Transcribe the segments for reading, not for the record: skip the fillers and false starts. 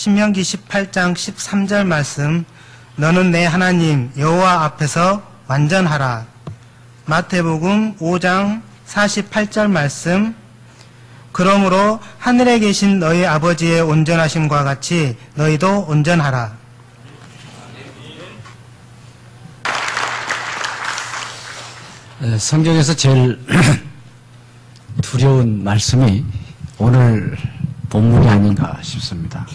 신명기 18장 13절 말씀, 너는 내 하나님 여호와 앞에서 완전하라. 마태복음 5장 48절 말씀, 그러므로 하늘에 계신 너희 아버지의 온전하심과 같이 너희도 온전하라. 성경에서 제일 두려운 말씀이 오늘 본문이 아닌가 싶습니다.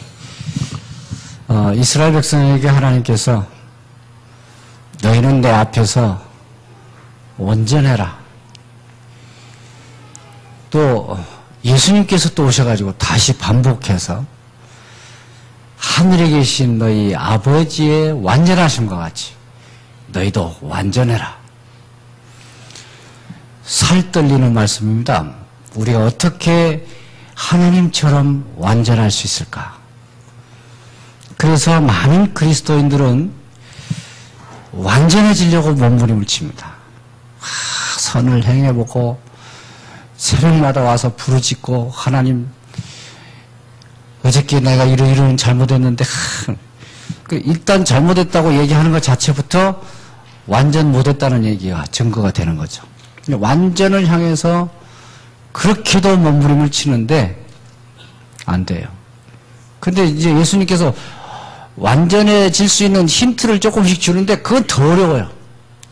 이스라엘 백성에게 하나님께서 너희는 내 앞에서 온전해라. 또 예수님께서 또 오셔가지고 다시 반복해서 하늘에 계신 너희 아버지의 완전하심과 같이 너희도 완전해라. 살 떨리는 말씀입니다. 우리가 어떻게 하나님처럼 완전할 수 있을까? 그래서 많은 그리스도인들은 완전해지려고 몸부림을 칩니다. 선을 행해보고 새벽마다 와서 부르짖고 하나님 어저께 내가 이런 잘못했는데 일단 잘못했다고 얘기하는 것 자체부터 완전 못했다는 얘기가 증거가 되는 거죠. 완전을 향해서 그렇게도 몸부림을 치는데 안 돼요. 근데 이제 예수님께서 완전해질 수 있는 힌트를 조금씩 주는데 그건 더 어려워요.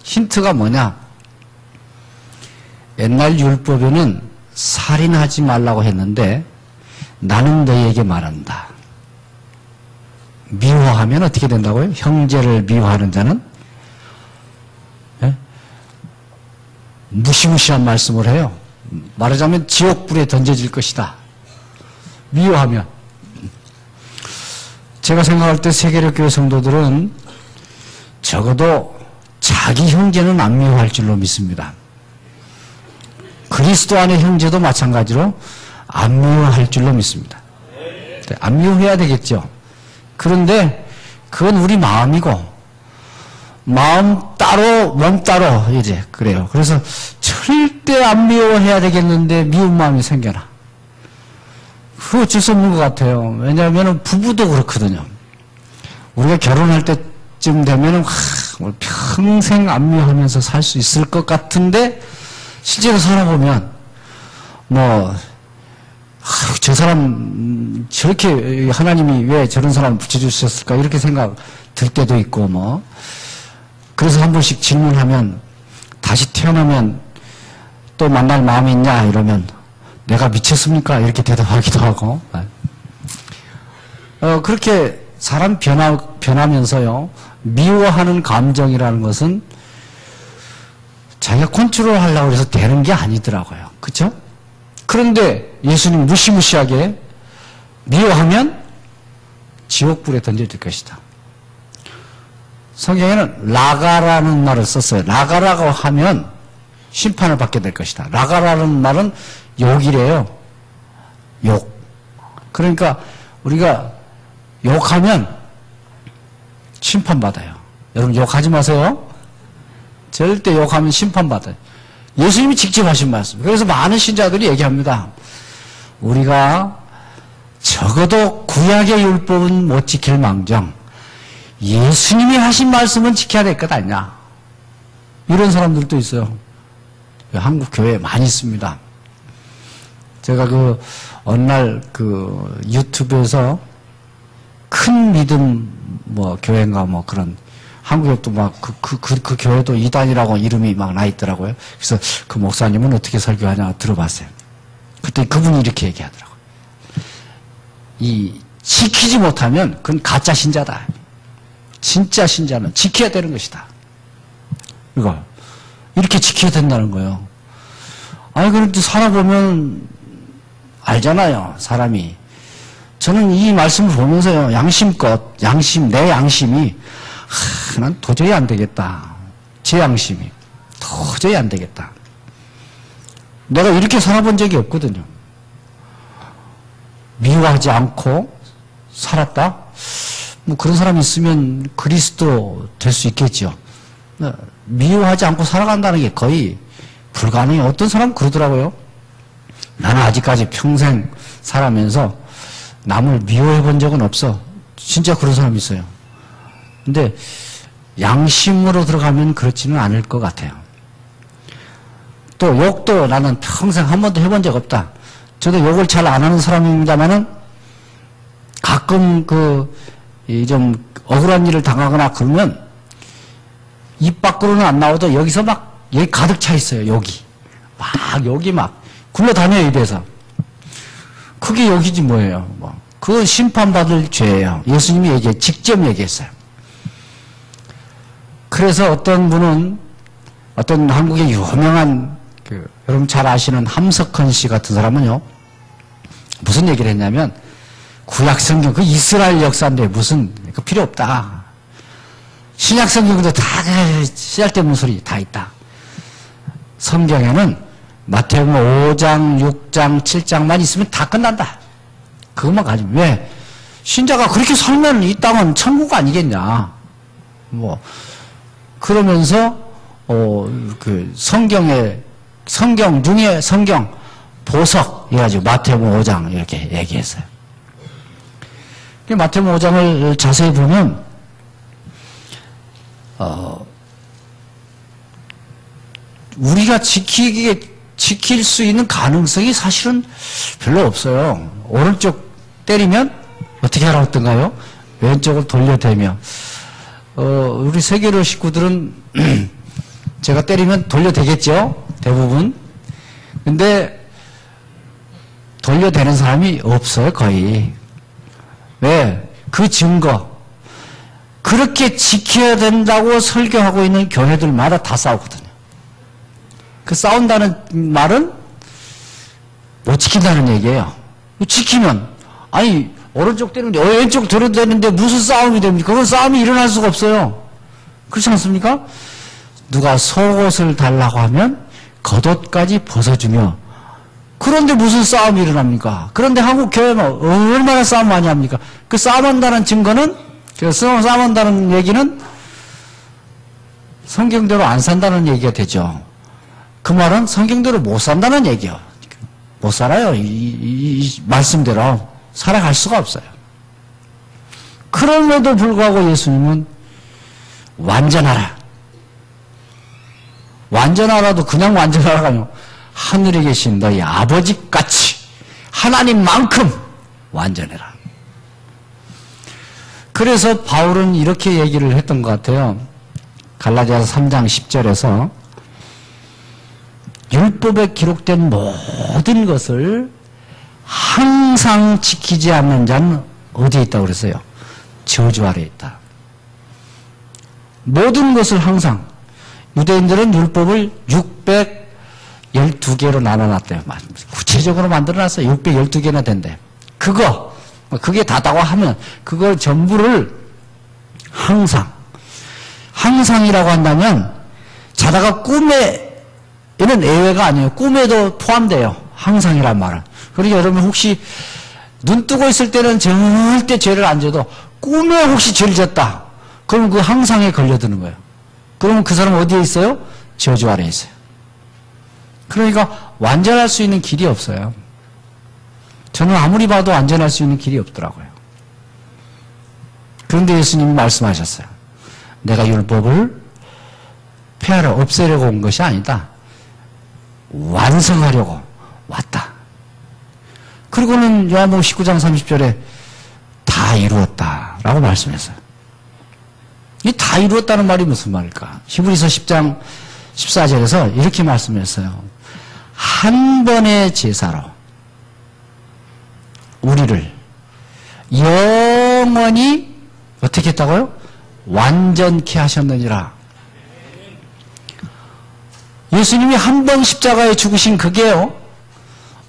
힌트가 뭐냐? 옛날 율법에는 살인하지 말라고 했는데 나는 너희에게 말한다. 미워하면 어떻게 된다고요? 형제를 미워하는 자는 무시무시한 말씀을 해요. 말하자면 지옥불에 던져질 것이다. 미워하면. 제가 생각할 때 세계력 교회 성도들은 적어도 자기 형제는 안 미워할 줄로 믿습니다. 그리스도 안의 형제도 마찬가지로 안 미워할 줄로 믿습니다. 안 미워해야 되겠죠. 그런데 그건 우리 마음이고 마음 따로 몸 따로 이제 그래요. 그래서 절대 안 미워해야 되겠는데 미운 마음이 생겨나. 그거 어쩔 수 없는 것 같아요. 왜냐하면 부부도 그렇거든요. 우리가 결혼할 때쯤 되면 평생 안 미워하면서 살 수 있을 것 같은데 실제로 살아보면 저 사람 저렇게 하나님이 왜 저런 사람을 붙여주셨을까 이렇게 생각 들 때도 있고 그래서 한 번씩 질문하면 다시 태어나면 또 만날 마음이 있냐 이러면 내가 미쳤습니까? 이렇게 대답하기도 하고 그렇게 사람 변하면서요 미워하는 감정이라는 것은 자기가 컨트롤 하려고 해서 되는 게 아니더라고요. 그렇죠? 그런데 예수님 무시무시하게 미워하면 지옥불에 던져질 것이다. 성경에는 라가라는 말을 썼어요. 라가라고 하면 심판을 받게 될 것이다. 라가라는 말은 욕이래요. 욕. 그러니까 우리가 욕하면 심판받아요. 여러분 욕하지 마세요. 절대 욕하면 심판받아요. 예수님이 직접 하신 말씀. 그래서 많은 신자들이 얘기합니다. 우리가 적어도 구약의 율법은 못 지킬 망정 예수님이 하신 말씀은 지켜야 될 것 아니냐. 이런 사람들도 있어요. 한국 교회에 많이 있습니다. 제가 어느 날 유튜브에서 큰 믿음 교회인가 그런 한국에도 그 교회도 이단이라고 이름이 나 있더라고요. 그래서 그 목사님은 어떻게 설교하냐 들어봤어요. 그때 그분이 이렇게 얘기하더라고요. 지키지 못하면 그건 가짜 신자다. 진짜 신자는 지켜야 되는 것이다. 이렇게 지켜야 된다는 거예요. 그런데 살아보면 알잖아요, 사람이. 저는 이 말씀을 보면서요, 내 양심이, 난 도저히 안 되겠다. 제 양심이. 도저히 안 되겠다. 내가 이렇게 살아본 적이 없거든요. 미워하지 않고 살았다? 그런 사람이 있으면 그리스도 될 수 있겠죠. 미워하지 않고 살아간다는 게 거의 불가능해요. 어떤 사람은 그러더라고요. 나는 아직까지 평생 살아면서 남을 미워해 본 적은 없어. 진짜 그런 사람이 있어요. 근데 양심으로 들어가면 그렇지는 않을 것 같아요. 또 욕도 나는 평생 한 번도 해본 적 없다. 저도 욕을 잘 안 하는 사람입니다만은 가끔 좀 억울한 일을 당하거나 그러면 입 밖으로는 안 나오도 여기서 여기 가득 차 있어요. 욕이 막 굴러다녀요, 입에서. 그게 욕이지 뭐예요. 그건 심판받을 죄예요. 예수님이 직접 얘기했어요. 그래서 어떤 분은 어떤 한국의 유명한 여러분 잘 아시는 함석헌 씨 같은 사람은요, 무슨 얘기를 했냐면, 구약 성경, 이스라엘 역사인데 무슨, 필요 없다. 신약 성경도 다 쓰잘데없는 소리 다 있다. 성경에는 마태복음 5장, 6장, 7장만 있으면 다 끝난다. 그것만 가지면. 왜? 신자가 그렇게 살면 이 땅은 천국 아니겠냐. 그러면서, 성경 중에 성경 보석, 해가지고 마태복음 5장 이렇게 얘기했어요. 마태복음 5장을 자세히 보면, 우리가 지킬 수 있는 가능성이 사실은 별로 없어요. 오른쪽 때리면 어떻게 하라고 했던가요? 왼쪽을 돌려대며. 우리 세계로 식구들은 제가 때리면 돌려대겠죠? 대부분. 근데 돌려대는 사람이 없어요, 거의. 왜? 그 증거. 그렇게 지켜야 된다고 설교하고 있는 교회들마다 다 싸우거든요. 그 싸운다는 말은 못 지킨다는 얘기예요. 지키면, 오른쪽 때리는데, 왼쪽 들어대는데 무슨 싸움이 됩니까? 그건 싸움이 일어날 수가 없어요. 그렇지 않습니까? 누가 속옷을 달라고 하면 겉옷까지 벗어주며, 그런데 무슨 싸움이 일어납니까? 그런데 한국 교회는 얼마나 싸움 많이 합니까? 그 싸움한다는 증거는, 싸움한다는 얘기는 성경대로 안 산다는 얘기가 되죠. 그 말은 성경대로 못 산다는 얘기예요. 못 살아요. 이 말씀대로 살아갈 수가 없어요. 그럼에도 불구하고 예수님은 완전하라. 완전하라도 그냥 완전하라가 아니고 하늘에 계신 너희 아버지같이 하나님만큼 완전해라. 그래서 바울은 이렇게 얘기를 했던 것 같아요. 갈라디아서 3장 10절에서 율법에 기록된 모든 것을 항상 지키지 않는 자는 어디에 있다고 그랬어요? 저주 아래에 있다. 모든 것을 항상. 유대인들은 율법을 612개로 나눠놨대요. 구체적으로 만들어놨어요. 612개나 된대. 그게 다다고 하면 그걸 전부를 항상이라고 한다면 자다가 꿈에는 예외가 아니에요. 꿈에도 포함돼요. 항상이란 말은. 그러니까 여러분 혹시 눈 뜨고 있을 때는 절대 죄를 안 져도 꿈에 혹시 죄를 졌다. 그러면 그 항상에 걸려드는 거예요. 그러면 그 사람 어디에 있어요? 저주 아래에 있어요. 그러니까 완전할 수 있는 길이 없어요. 저는 아무리 봐도 완전할 수 있는 길이 없더라고요. 그런데 예수님이 말씀하셨어요. 내가 율법을 폐하려 없애려고 온 것이 아니다. 완성하려고 왔다. 그리고는 요한복음 19장 30절에 다 이루었다라고 말씀했어요. 이 다 이루었다는 말이 무슨 말일까? 히브리서 10장 14절에서 이렇게 말씀했어요. 한 번의 제사로 우리를 영원히 어떻게 했다고요? 완전케 하셨느니라. 예수님이 한 번 십자가에 죽으신 그게요,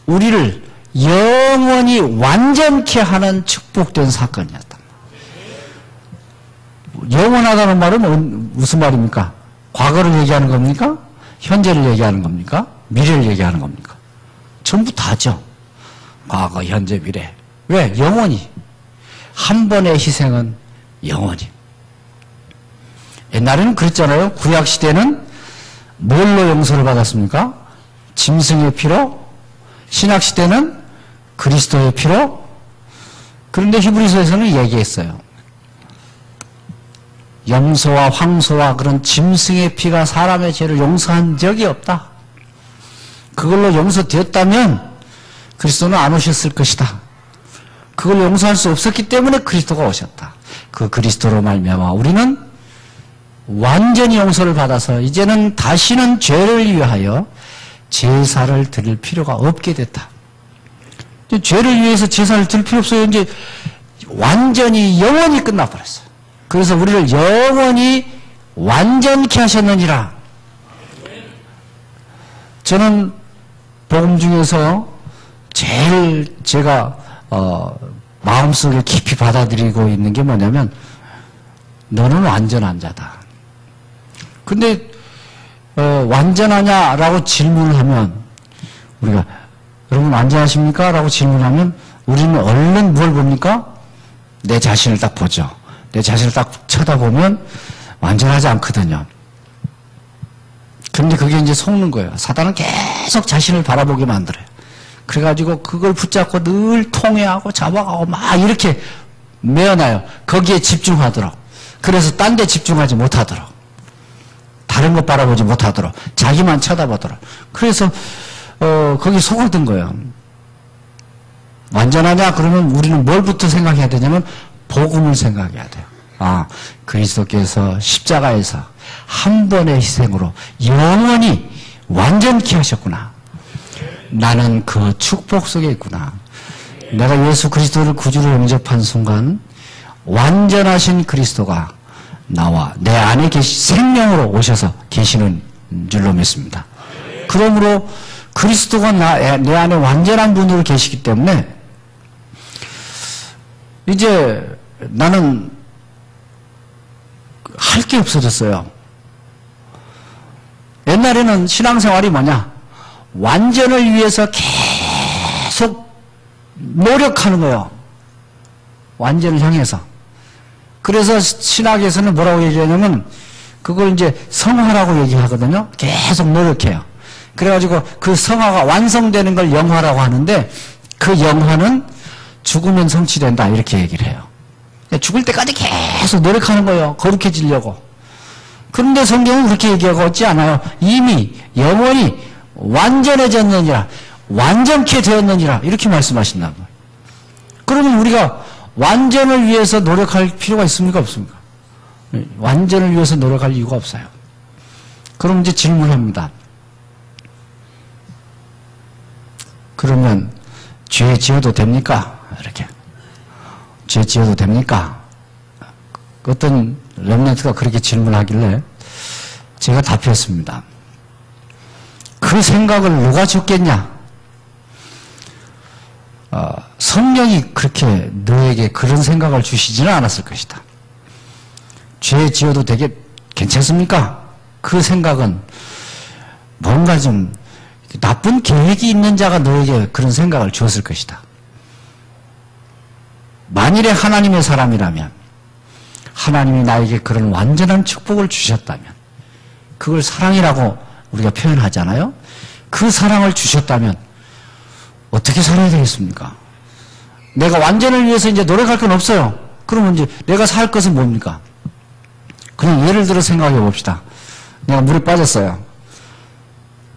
우리를 영원히 완전케 하는 축복된 사건이었다. 영원하다는 말은 무슨 말입니까? 과거를 얘기하는 겁니까? 현재를 얘기하는 겁니까? 미래를 얘기하는 겁니까? 전부 다죠. 과거, 현재, 미래. 왜? 영원히. 한 번의 희생은 영원히. 옛날에는 그랬잖아요. 구약시대는 뭘로 용서를 받았습니까? 짐승의 피로. 신약시대는 그리스도의 피로. 그런데 히브리서에서는 얘기했어요. 염소와 황소와 그런 짐승의 피가 사람의 죄를 용서한 적이 없다. 그걸로 용서되었다면 그리스도는 안 오셨을 것이다. 그걸 용서할 수 없었기 때문에 그리스도가 오셨다. 그 그리스도로 말미암아 우리는 완전히 용서를 받아서 이제는 다시는 죄를 위하여 제사를 드릴 필요가 없게 됐다. 죄를 위해서 제사를 드릴 필요 없어요. 이제 완전히 영원히 끝나버렸어요. 그래서 우리를 영원히 완전케 하셨느니라. 저는 복음 중에서 제일 제가 마음속에 깊이 받아들이고 있는 게 뭐냐면 너는 완전한 자다. 근데 완전하냐라고 질문을 하면 우리가 여러분 완전하십니까? 라고 질문하면 우리는 얼른 뭘 봅니까? 내 자신을 딱 보죠. 내 자신을 딱 쳐다보면 완전하지 않거든요. 근데 그게 이제 속는 거예요. 사단은 계속 자신을 바라보게 만들어요. 그래가지고 그걸 붙잡고 늘 통회하고 잡아가고 막 이렇게 메어놔요. 거기에 집중하도록. 그래서 딴 데 집중하지 못하도록. 다른 것 바라보지 못하도록. 자기만 쳐다보도록. 그래서 거기 속아든 거예요. 완전하냐? 그러면 우리는 뭘부터 생각해야 되냐면 복음을 생각해야 돼요. 아, 그리스도께서 십자가에서 한 번의 희생으로 영원히 완전케 하셨구나. 나는 그 축복 속에 있구나. 내가 예수 그리스도를 구주로 영접한 순간 완전하신 그리스도가 나와 내 안에 생명으로 오셔서 계시는 줄로 믿습니다. 그러므로 그리스도가 내 안에 완전한 분으로 계시기 때문에 이제 나는 할 게 없어졌어요. 옛날에는 신앙생활이 뭐냐? 완전을 위해서 계속 노력하는 거예요. 완전을 향해서. 그래서 신학에서는 뭐라고 얘기하냐면 그걸 이제 성화라고 얘기하거든요. 계속 노력해요. 그래가지고 그 성화가 완성되는 걸 영화라고 하는데 그 영화는 죽으면 성취된다 이렇게 얘기를 해요. 죽을 때까지 계속 노력하는 거예요. 거룩해지려고. 그런데 성경은 그렇게 얘기하고 있지 않아요. 이미 영원히 완전해졌느니라, 완전케 되었느니라 이렇게 말씀하신다는 거예요. 그러면 우리가 완전을 위해서 노력할 필요가 있습니까? 없습니까? 완전을 위해서 노력할 이유가 없어요. 그럼 이제 질문합니다. 그러면 죄 지어도 됩니까? 이렇게. 죄 지어도 됩니까? 어떤 렘넌트가 그렇게 질문하길래 제가 답했습니다. 그 생각을 누가 줬겠냐? 성령이 그렇게 너에게 그런 생각을 주시지는 않았을 것이다. 죄 지어도 되게 괜찮습니까? 그 생각은 뭔가 좀 나쁜 계획이 있는 자가 너에게 그런 생각을 주었을 것이다. 만일에 하나님의 사람이라면 하나님이 나에게 그런 완전한 축복을 주셨다면 그걸 사랑이라고 우리가 표현하잖아요. 그 사랑을 주셨다면 어떻게 살아야 되겠습니까? 내가 완전을 위해서 이제 노력할 건 없어요. 그러면 이제 내가 살 것은 뭡니까? 그냥 예를 들어 생각해 봅시다. 내가 물에 빠졌어요.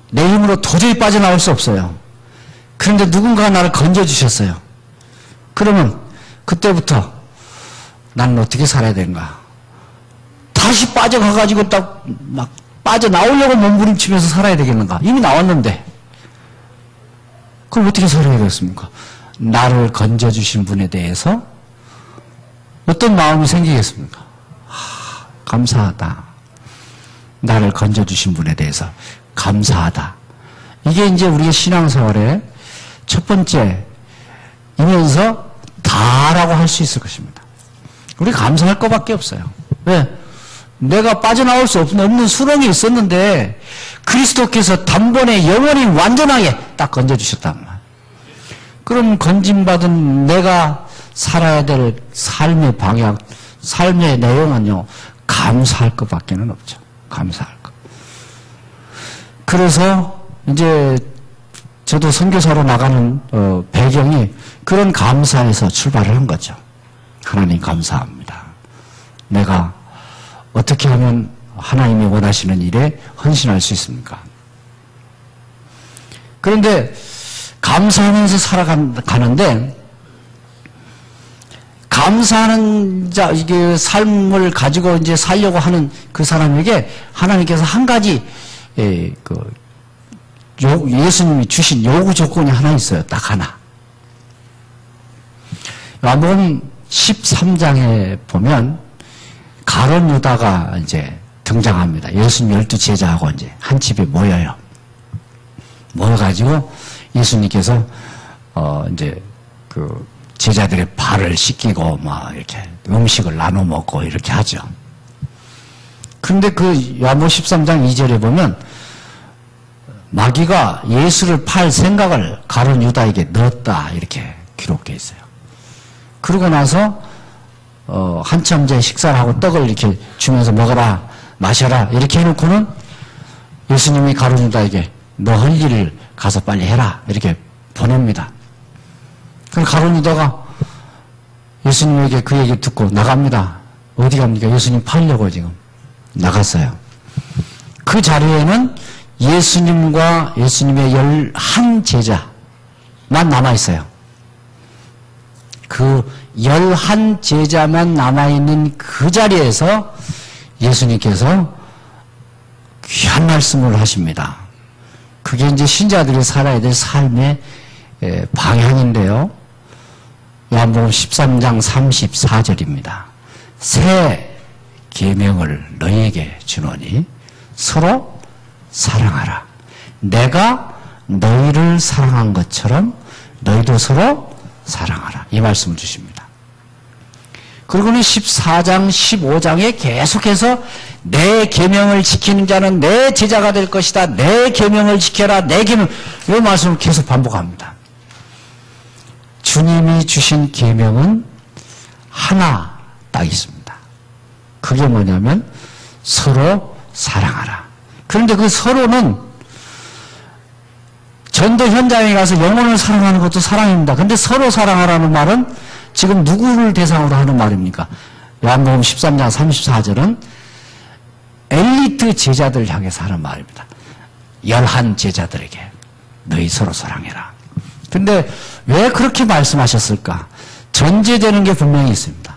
내 힘으로 도저히 빠져나올 수 없어요. 그런데 누군가가 나를 건져주셨어요. 그러면 그때부터 나는 어떻게 살아야 되는가? 다시 빠져가가지고 딱 막 빠져나오려고 몸부림치면서 살아야 되겠는가? 이미 나왔는데. 그럼 어떻게 살아야 되겠습니까? 나를 건져주신 분에 대해서 어떤 마음이 생기겠습니까? 감사하다. 나를 건져주신 분에 대해서 감사하다. 이게 이제 우리의 신앙생활의 첫 번째이면서 다라고 할 수 있을 것입니다. 우리 감사할 것밖에 없어요. 왜? 내가 빠져나올 수 없는 수렁이 있었는데 그리스도께서 단번에 영원히 완전하게 딱 건져주셨단 말이에요. 그럼 건짐받은 내가 살아야 될 삶의 방향, 삶의 내용은요, 감사할 것밖에는 없죠. 감사할 것. 그래서 이제 저도 선교사로 나가는 배경이 그런 감사에서 출발을 한 거죠. 하나님 감사합니다. 내가 어떻게 하면 하나님이 원하시는 일에 헌신할 수 있습니까? 그런데 감사하면서 살아가는데 감사하는 이게 삶을 가지고 이제 살려고 하는 그 사람에게 하나님께서 한 가지 예수님이 주신 요구 조건이 하나 있어요. 딱 하나. 요한복음 13장에 보면 가룟 유다가 이제 등장합니다. 예수님 12제자하고 이제 한 집에 모여요. 모여가지고 예수님께서 이제 그 제자들의 발을 씻기고 막 이렇게 음식을 나눠 먹고 이렇게 하죠. 그런데 그 요한복음 13장 2절에 보면 마귀가 예수를 팔 생각을 가룟 유다에게 넣었다 이렇게 기록되어 있어요. 그러고 나서 한참 이제 식사를 하고 떡을 이렇게 주면서 먹어라 마셔라 이렇게 해놓고는 예수님이 가룟 유다에게 너 할 일을 가서 빨리 해라 이렇게 보냅니다. 그럼 가룟 유다가 예수님에게 그 얘기 듣고 나갑니다. 어디 갑니까? 예수님 팔려고 지금 나갔어요. 그 자리에는 예수님과 예수님의 11제자만 남아있어요. 그 11제자만 남아있는 그 자리에서 예수님께서 귀한 말씀을 하십니다. 그게 이제 신자들이 살아야 될 삶의 방향인데요. 요한복음 13장 34절입니다. 새 계명을 너희에게 주노니 서로 사랑하라. 내가 너희를 사랑한 것처럼 너희도 서로 사랑하라. 이 말씀을 주십니다. 그리고는 14장, 15장에 계속해서 내 계명을 지키는 자는 내 제자가 될 것이다. 내 계명을 지켜라. 내 계명. 이 말씀을 계속 반복합니다. 주님이 주신 계명은 하나 딱 있습니다. 그게 뭐냐면 서로 사랑하라. 그런데 그 서로는 전도 현장에 가서 영혼을 사랑하는 것도 사랑입니다. 그런데 서로 사랑하라는 말은 지금 누구를 대상으로 하는 말입니까? 요한복음 13장 34절은 엘리트 제자들 향해서 하는 말입니다. 11제자들에게 너희 서로 사랑해라. 근데 왜 그렇게 말씀하셨을까? 전제되는 게 분명히 있습니다.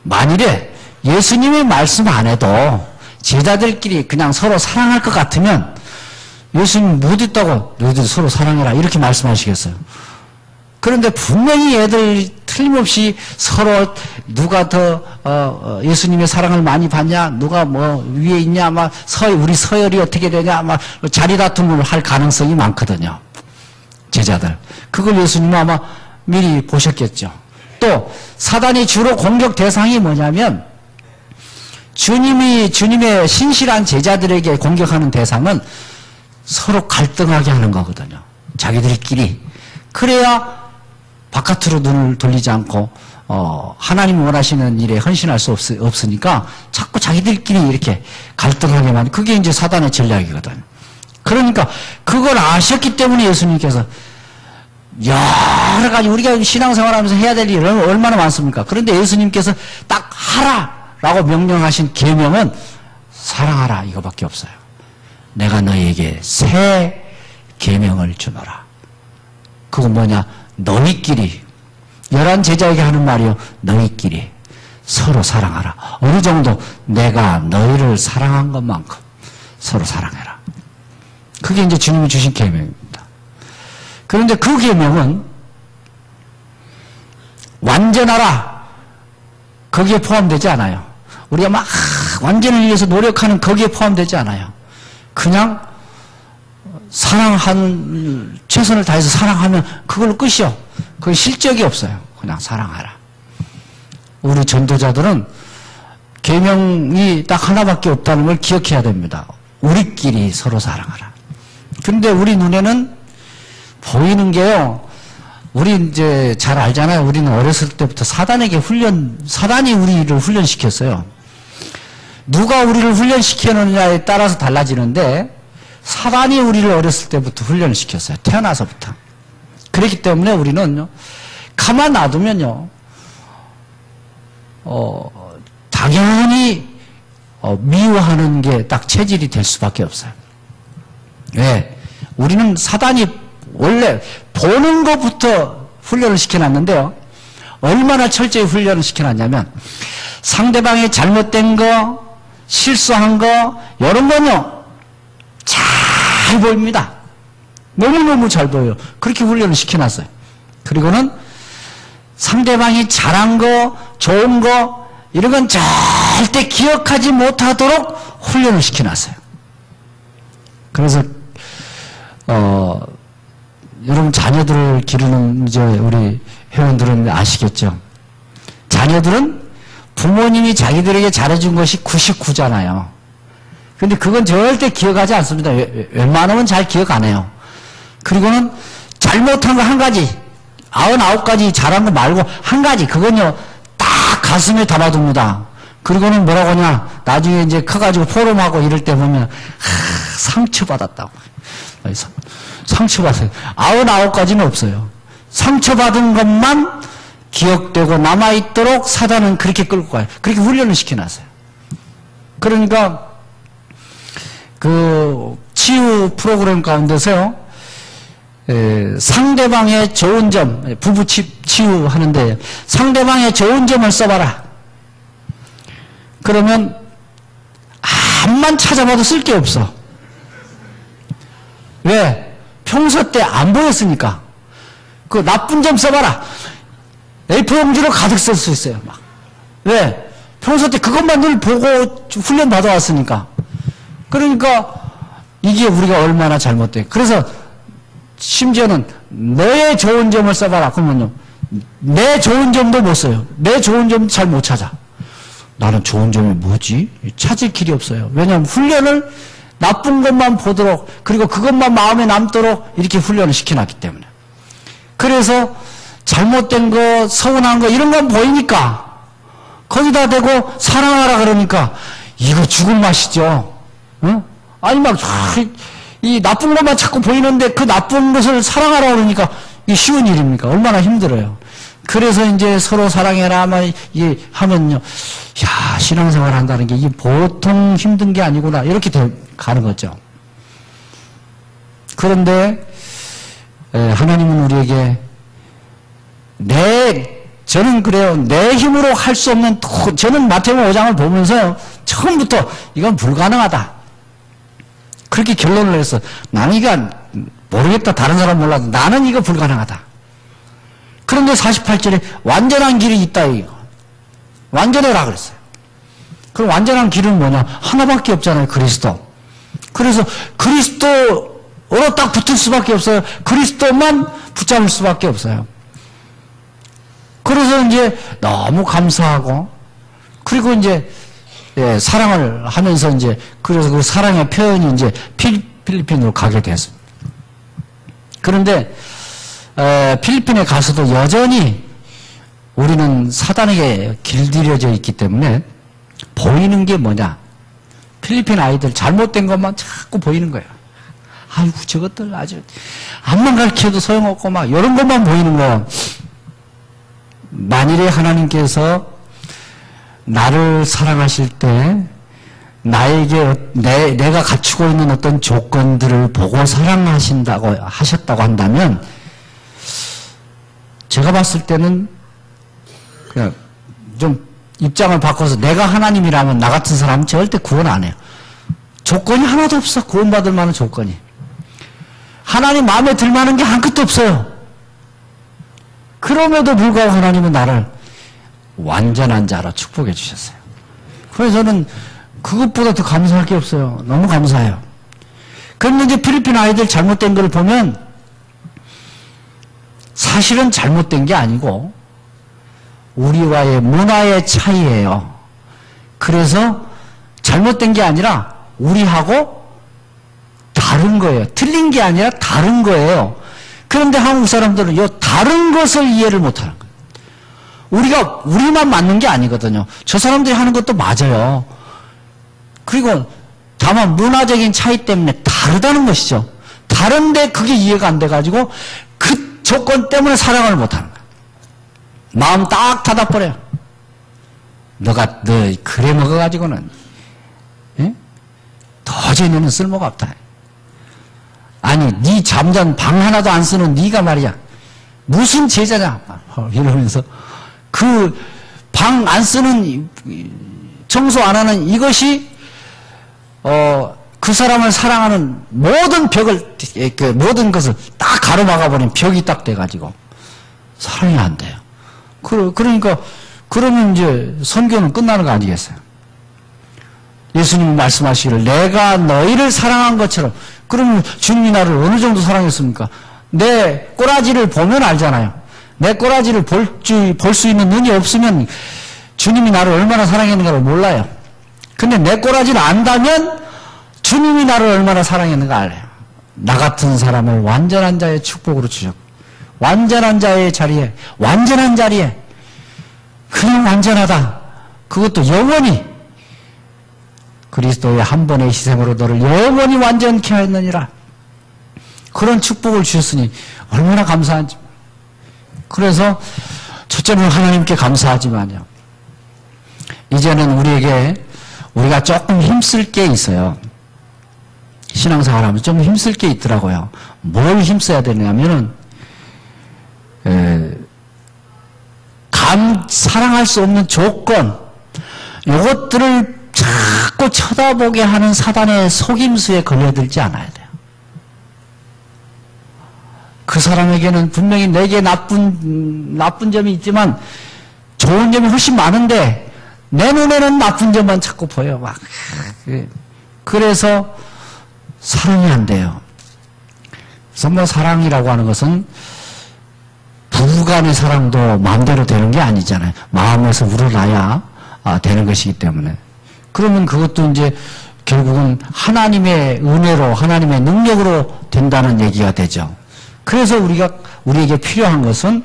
만일에 예수님이 말씀 안 해도 제자들끼리 그냥 서로 사랑할 것 같으면 예수님 못 있다고 너희들 서로 사랑해라 이렇게 말씀하시겠어요? 그런데 분명히 애들 틀림없이 서로 누가 더 예수님의 사랑을 많이 받냐, 누가 뭐 위에 있냐, 막 우리 서열이 어떻게 되냐, 막 자리 다툼을 할 가능성이 많거든요. 제자들. 그걸 예수님은 아마 미리 보셨겠죠. 또 사단이 주로 공격 대상이 뭐냐면 주님의 신실한 제자들에게 공격하는 대상은 서로 갈등하게 하는 거거든요. 자기들끼리. 그래야 바깥으로 눈을 돌리지 않고 하나님 원하시는 일에 헌신할 수 없으니까 자꾸 자기들끼리 이렇게 갈등하게 만든 그게 이제 사단의 전략이거든요. 그러니까 그걸 아셨기 때문에 예수님께서 여러 가지 우리가 신앙생활하면서 해야 될 일은 얼마나 많습니까? 그런데 예수님께서 딱 하라라고 명령하신 계명은 사랑하라 이거밖에 없어요. 내가 너희에게 새 계명을 주노라. 그건 뭐냐? 너희끼리 11제자에게 하는 말이요. 너희끼리 서로 사랑하라. 어느 정도 내가 너희를 사랑한 것만큼 서로 사랑해라. 그게 이제 주님이 주신 계명입니다. 그런데 그 계명은 완전하라. 거기에 포함되지 않아요. 우리가 막 완전을 위해서 노력하는 거기에 포함되지 않아요. 그냥 사랑하는 최선을 다해서 사랑하면 그걸로 끝이요. 그 실적이 없어요. 그냥 사랑하라. 우리 전도자들은 계명이 딱 하나밖에 없다는 걸 기억해야 됩니다. 우리끼리 서로 사랑하라. 근데 우리 눈에는 보이는 게요. 우리 이제 잘 알잖아요. 우리는 어렸을 때부터 사단이 우리를 훈련시켰어요. 누가 우리를 훈련시키느냐에 따라서 달라지는데 사단이 우리를 어렸을 때부터 훈련을 시켰어요. 태어나서부터. 그렇기 때문에 우리는요, 가만 놔두면요, 당연히 미워하는 게 딱 체질이 될 수밖에 없어요. 왜? 우리는 사단이 원래 보는 것부터 훈련을 시켜놨는데요. 얼마나 철저히 훈련을 시켜놨냐면 상대방의 잘못된 거, 실수한 거 이런 건요 잘 보입니다. 너무너무 잘 보여요. 그렇게 훈련을 시켜놨어요. 그리고는 상대방이 잘한 거, 좋은 거 이런 건 절대 기억하지 못하도록 훈련을 시켜놨어요. 그래서 여러분 자녀들을 기르는 이제 우리 회원들은 아시겠죠? 자녀들은 부모님이 자기들에게 잘해준 것이 99잖아요. 근데 그건 절대 기억하지 않습니다. 웬만하면 잘 기억 안 해요. 그리고는 잘못한 거 한 가지, 99가지 잘한 거 말고 한 가지, 그건요, 딱 가슴에 담아둡니다. 그리고는 뭐라고 하냐, 나중에 이제 커가지고 포럼하고 이럴 때 보면, 상처받았다고. 상처받아요. 99가지는 없어요. 상처받은 것만 기억되고 남아있도록 사단은 그렇게 끌고 가요. 그렇게 훈련을 시켜놨어요. 그러니까, 그, 치유 프로그램 가운데서요, 상대방의 좋은 점, 부부 치유하는데, 상대방의 좋은 점을 써봐라. 그러면, 암만 찾아봐도 쓸 게 없어. 왜? 평소 때 안 보였으니까. 그 나쁜 점 써봐라. A4 용지로 가득 쓸 수 있어요. 막. 왜? 평소 때 그것만 늘 보고 훈련 받아왔으니까. 그러니까 이게 우리가 얼마나 잘못돼. 그래서 심지어는 너의 좋은 점을 써봐라. 그러면요. 내 좋은 점도 못 써요. 내 좋은 점도 잘 못 찾아. 나는 좋은 점이 뭐지? 찾을 길이 없어요. 왜냐하면 훈련을 나쁜 것만 보도록 그리고 그것만 마음에 남도록 이렇게 훈련을 시켜놨기 때문에. 그래서 잘못된 거, 서운한 거 이런 건 보이니까 거기다 대고 사랑하라 그러니까 이거 죽은 맛이죠. 응? 아니 막 이 나쁜 것만 자꾸 보이는데 그 나쁜 것을 사랑하라 그러니까 이게 쉬운 일입니까? 얼마나 힘들어요. 그래서 이제 서로 사랑해라 이게 하면요, 야 신앙생활 한다는 게 이게 보통 힘든 게 아니구나 이렇게 가는 거죠. 그런데 하나님은 우리에게 저는 그래요. 내 힘으로 할 수 없는, 저는 마태복음 5장을 보면서 처음부터 이건 불가능하다. 그렇게 결론을 해서 나는 이거 모르겠다. 다른 사람 몰라도 나는 이거 불가능하다. 그런데 48절에 완전한 길이 있다. 이거. 완전해라 그랬어요. 그럼 완전한 길은 뭐냐? 하나밖에 없잖아요. 그리스도. 그래서 그리스도로 딱 붙을 수밖에 없어요. 그리스도만 붙잡을 수밖에 없어요. 그래서 이제 너무 감사하고, 그리고 이제, 사랑을 하면서 이제, 그래서 그 사랑의 표현이 이제 필리핀으로 가게 됐습니다. 그런데, 필리핀에 가서도 여전히 우리는 사단에게 길들여져 있기 때문에 보이는 게 뭐냐? 필리핀 아이들 잘못된 것만 자꾸 보이는 거예요. 아이고, 저것들 아주, 암만 가르쳐도 소용없고 막, 이런 것만 보이는 거예요. 만일에 하나님께서 나를 사랑하실 때 나에게 내가 갖추고 있는 어떤 조건들을 보고 하셨다고 한다면 제가 봤을 때는 그냥 좀 입장을 바꿔서 내가 하나님이라면 나 같은 사람은 절대 구원 안 해요. 조건이 하나도 없어. 구원받을 만한 조건이. 하나님 마음에 들 만한 게 한 끗도 없어요. 그럼에도 불구하고 하나님은 나를 완전한 자로 축복해 주셨어요. 그래서 저는 그것보다 더 감사할 게 없어요. 너무 감사해요. 그런데 이제 필리핀 아이들 잘못된 걸 보면 사실은 잘못된 게 아니고 우리와의 문화의 차이예요. 그래서 잘못된 게 아니라 우리하고 다른 거예요. 틀린 게 아니라 다른 거예요. 그런데 한국 사람들은 이 다른 것을 이해를 못하는 거예요. 우리만 맞는 게 아니거든요. 저 사람들이 하는 것도 맞아요. 그리고 다만 문화적인 차이 때문에 다르다는 것이죠. 다른데 그게 이해가 안 돼가지고 그 조건 때문에 사랑을 못하는 거야. 마음 딱 닫아버려요. 너 그래 먹어가지고는 도저히 너는 쓸모가 없다. 아니 네 잠잔 방 하나도 안 쓰는 네가 말이야 무슨 제자냐 이러면서 그 방 안 쓰는 청소 안 하는 이것이 그 사람을 사랑하는 모든 벽을 모든 것을 딱 가로막아버린 벽이 딱 돼가지고 사랑이 안 돼요. 그러니까 그러면 이제 선교는 끝나는 거 아니겠어요? 예수님이 말씀하시기를 내가 너희를 사랑한 것처럼. 그러면 주님이 나를 어느 정도 사랑했습니까? 내 꼬라지를 보면 알잖아요. 내 꼬라지를 볼 수 있는 눈이 없으면 주님이 나를 얼마나 사랑했는가를 몰라요. 근데 내 꼬라지를 안다면 주님이 나를 얼마나 사랑했는가 알아요. 나 같은 사람을 완전한 자의 축복으로 주셨고 완전한 자의 자리에 완전한 자리에 그냥 완전하다. 그것도 영원히 그리스도의 한 번의 희생으로 너를 영원히 완전케 하였느니라. 그런 축복을 주셨으니 얼마나 감사한지. 그래서 첫째는 하나님께 감사하지만요. 이제는 우리가 조금 힘쓸 게 있어요. 신앙생활 하면 좀 힘쓸 게 있더라고요. 뭘 힘써야 되냐면은 사랑할 수 없는 조건 이것들을 자꾸 쳐다보게 하는 사단의 속임수에 걸려들지 않아야 돼요. 그 사람에게는 분명히 내게 나쁜 점이 있지만 좋은 점이 훨씬 많은데 내 눈에는 나쁜 점만 자꾸 보여. 막. 그래서 사랑이 안 돼요. 그래서 뭐 사랑이라고 하는 것은 부부 간의 사랑도 마음대로 되는 게 아니잖아요. 마음에서 우러나야 되는 것이기 때문에. 그러면 그것도 이제 결국은 하나님의 은혜로, 하나님의 능력으로 된다는 얘기가 되죠. 그래서 우리에게 필요한 것은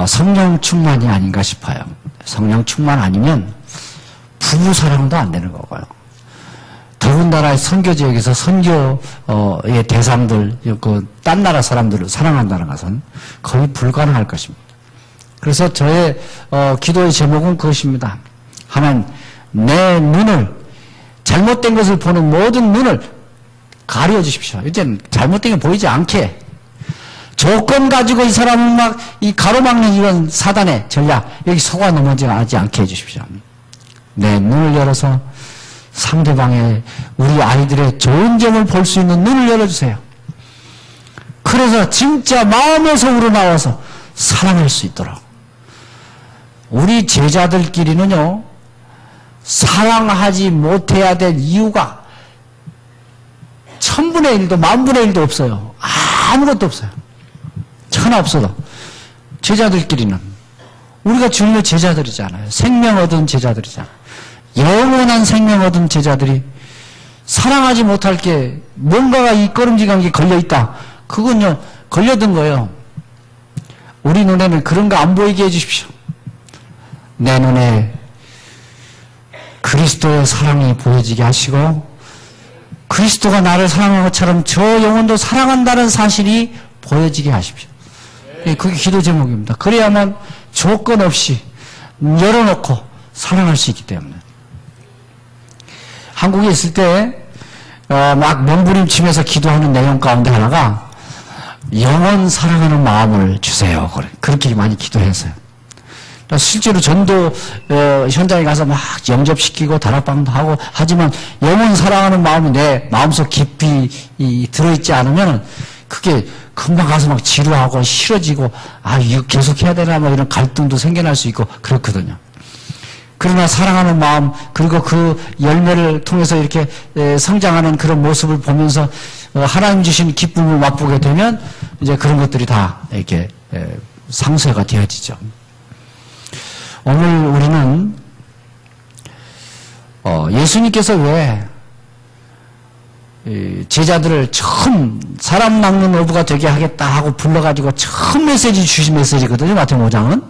성령 충만이 아닌가 싶어요. 성령 충만 아니면 부부 사랑도 안 되는 거고요. 더군다나 선교 지역에서 선교의 대상들, 딴 나라 사람들을 사랑한다는 것은 거의 불가능할 것입니다. 그래서 저의 기도의 제목은 그것입니다. 하나님, 내 눈을, 잘못된 것을 보는 모든 눈을 가려 주십시오. 이제는 잘못된 게 보이지 않게. 조건 가지고 이 사람을 막 이 가로막는 이런 사단의 전략, 여기 속아 넘어지지 않게 해주십시오. 내 눈을 열어서 상대방의, 우리 아이들의 좋은 점을 볼 수 있는 눈을 열어주세요. 그래서 진짜 마음에서 우러나와서 사랑할 수 있도록. 우리 제자들끼리는요, 사랑하지 못해야 될 이유가 1000분의 1도 10,000분의 1도 없어요. 아무것도 없어요. 하나 없어도. 제자들끼리는. 우리가 주님의 제자들이잖아요. 생명 얻은 제자들이잖아요. 영원한 생명 얻은 제자들이 사랑하지 못할 게 뭔가가 이 꺼름직한 게 걸려있다. 그건요, 걸려든 거예요. 우리 눈에는 그런 거 안 보이게 해주십시오. 내 눈에 그리스도의 사랑이 보여지게 하시고 그리스도가 나를 사랑한 것처럼 저 영혼도 사랑한다는 사실이 보여지게 하십시오. 그게 기도 제목입니다. 그래야만 조건 없이 열어놓고 사랑할 수 있기 때문에. 한국에 있을 때 막 몸부림치면서 기도하는 내용 가운데 하나가 영원 사랑하는 마음을 주세요. 그렇게 많이 기도했어요. 실제로 전도 현장에 가서 막 영접시키고 다락방도 하고 하지만 영원 사랑하는 마음이 내 마음속 깊이 들어있지 않으면 그게 금방 가서 막 지루하고 싫어지고 이거 계속 해야 되나 뭐 이런 갈등도 생겨날 수 있고 그렇거든요. 그러나 사랑하는 마음 그리고 그 열매를 통해서 이렇게 성장하는 그런 모습을 보면서 하나님 주신 기쁨을 맛보게 되면 이제 그런 것들이 다 이렇게 상쇄가 되어지죠. 오늘 우리는 예수님께서 왜 제자들을 처음 사람 낚는 어부가 되게 하겠다 하고 불러가지고 처음 메시지 주신 메시지거든요. 마태복음 5장은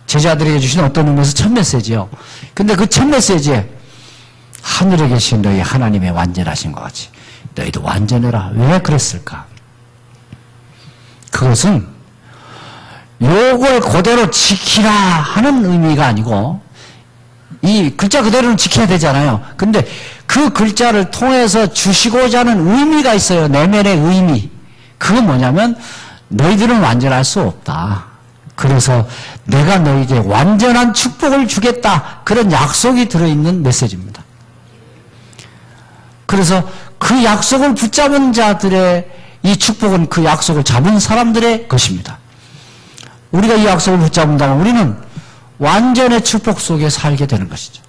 제자들에게 주신 어떤 의미에서 첫 메시지요. 근데 그 첫 메시지에 하늘에 계신 너희 하나님의 완전하신 것 같이 너희도 완전해라. 왜 그랬을까? 그것은 요걸 그대로 지키라 하는 의미가 아니고 이 글자 그대로는 지켜야 되잖아요. 근데 그 글자를 통해서 주시고자 하는 의미가 있어요. 내면의 의미. 그건 뭐냐면 너희들은 완전할 수 없다. 그래서 내가 너희에게 완전한 축복을 주겠다. 그런 약속이 들어있는 메시지입니다. 그래서 그 약속을 붙잡은 자들의 이 축복은 그 약속을 잡은 사람들의 것입니다. 우리가 이 약속을 붙잡는다면 우리는 완전의 축복 속에 살게 되는 것이죠.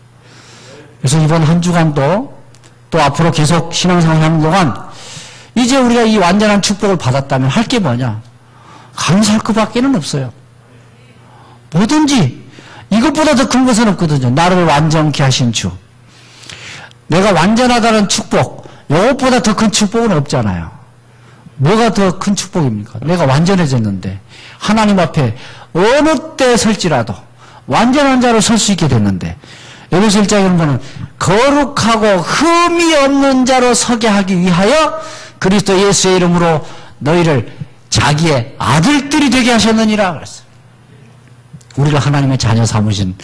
그래서 이번 한 주간도 또 앞으로 계속 신앙생활 하는 동안 이제 우리가 이 완전한 축복을 받았다면 할 게 뭐냐? 감사할 것밖에는 없어요. 뭐든지 이것보다 더 큰 것은 없거든요. 나를 완전케 하신 주. 내가 완전하다는 축복, 이것보다 더 큰 축복은 없잖아요. 뭐가 더 큰 축복입니까? 내가 완전해졌는데 하나님 앞에 어느 때 설지라도 완전한 자로 설 수 있게 됐는데 에베소 1장에 보면 거룩하고 흠이 없는 자로 서게 하기 위하여 그리스도 예수의 이름으로 너희를 자기의 아들들이 되게 하셨느니라 그랬어요. 우리가 하나님의 자녀 삼으신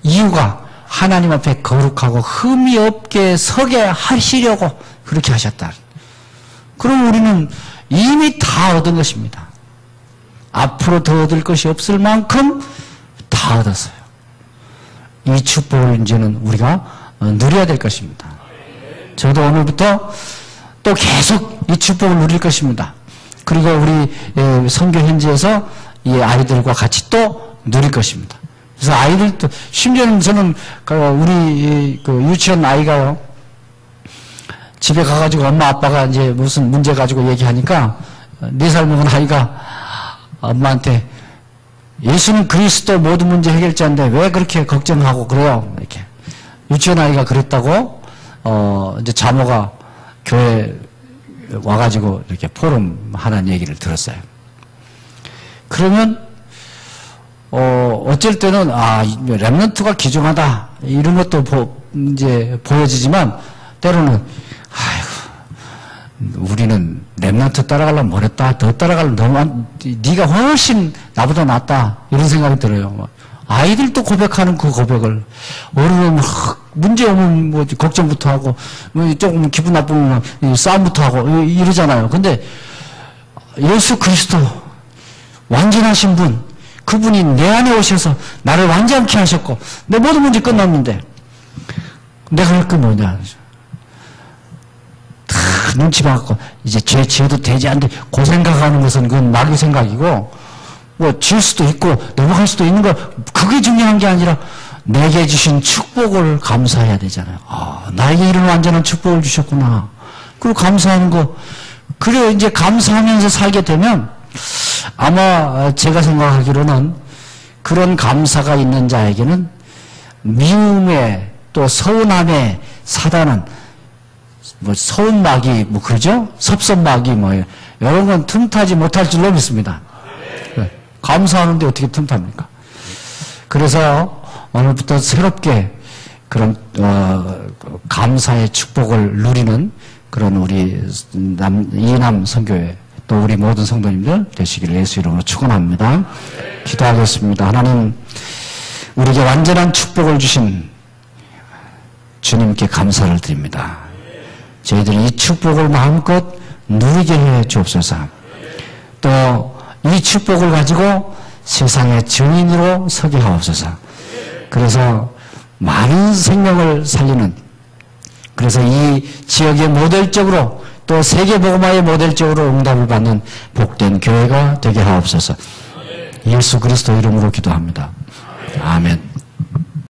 이유가 하나님 앞에 거룩하고 흠이 없게 서게 하시려고 그렇게 하셨다. 그럼 우리는 이미 다 얻은 것입니다. 앞으로 더 얻을 것이 없을 만큼 다 얻었어요. 이 축복을 이제는 우리가 누려야 될 것입니다. 저도 오늘부터 또 계속 이 축복을 누릴 것입니다. 그리고 우리 선교 현지에서 이 아이들과 같이 또 누릴 것입니다. 그래서 아이들도 심지어는 저는 우리 유치원 아이가요 집에 가가지고 엄마 아빠가 이제 무슨 문제 가지고 얘기하니까 4살 먹은 아이가 엄마한테 예수는 그리스도 모든 문제 해결자인데 왜 그렇게 걱정하고 그래요? 이렇게 유치원 아이가 그랬다고 이제 자모가 교회 와가지고 이렇게 포럼 하는 얘기를 들었어요. 그러면 어쩔 때는 렘넌트가 귀중하다 이런 것도 이제 보여지지만 때로는 우리는 렘넌트 따라가려면 뭐랬다 더 따라가려면 너무 네가 훨씬 나보다 낫다 이런 생각이 들어요. 아이들도 고백하는 그 고백을 어른은 문제 오면 뭐 걱정부터 하고 조금 기분 나쁘면 싸움부터 하고 이러잖아요. 근데 예수 그리스도 완전하신 분 그분이 내 안에 오셔서 나를 완전케 하셨고 내 모든 문제 끝났는데 내가 할 게 뭐냐 다 눈치 봐갖고 이제 죄 지어도 되지 않는데 그 생각하는 것은 그건 마귀 생각이고 뭐 지을 수도 있고 넘어갈 수도 있는 거 그게 중요한 게 아니라 내게 주신 축복을 감사해야 되잖아요. 나에게 이런 완전한 축복을 주셨구나. 그리고 감사하는 거 그래 이제 감사하면서 살게 되면 아마 제가 생각하기로는 그런 감사가 있는 자에게는 미움에 또 서운함에 사단은 뭐 서운마귀 뭐 그러죠? 섭섭마귀 뭐 이런 건 틈타지 못할 줄로 믿습니다. 감사하는데 어떻게 틈탑니까? 그래서 오늘부터 새롭게 그런 감사의 축복을 누리는 그런 우리 이남 선교회 또 우리 모든 성도님들 되시기를 예수 이름으로 축원합니다. 기도하겠습니다. 하나님 우리에게 완전한 축복을 주신 주님께 감사를 드립니다. 저희들이 이 축복을 마음껏 누리게 해 주옵소서. 또 이 축복을 가지고 세상의 증인으로 서게 하옵소서. 그래서 많은 생명을 살리는 그래서 이 지역의 모델적으로 또 세계복음화의 모델적으로 응답을 받는 복된 교회가 되게 하옵소서. 예수 그리스도 이름으로 기도합니다. 아멘.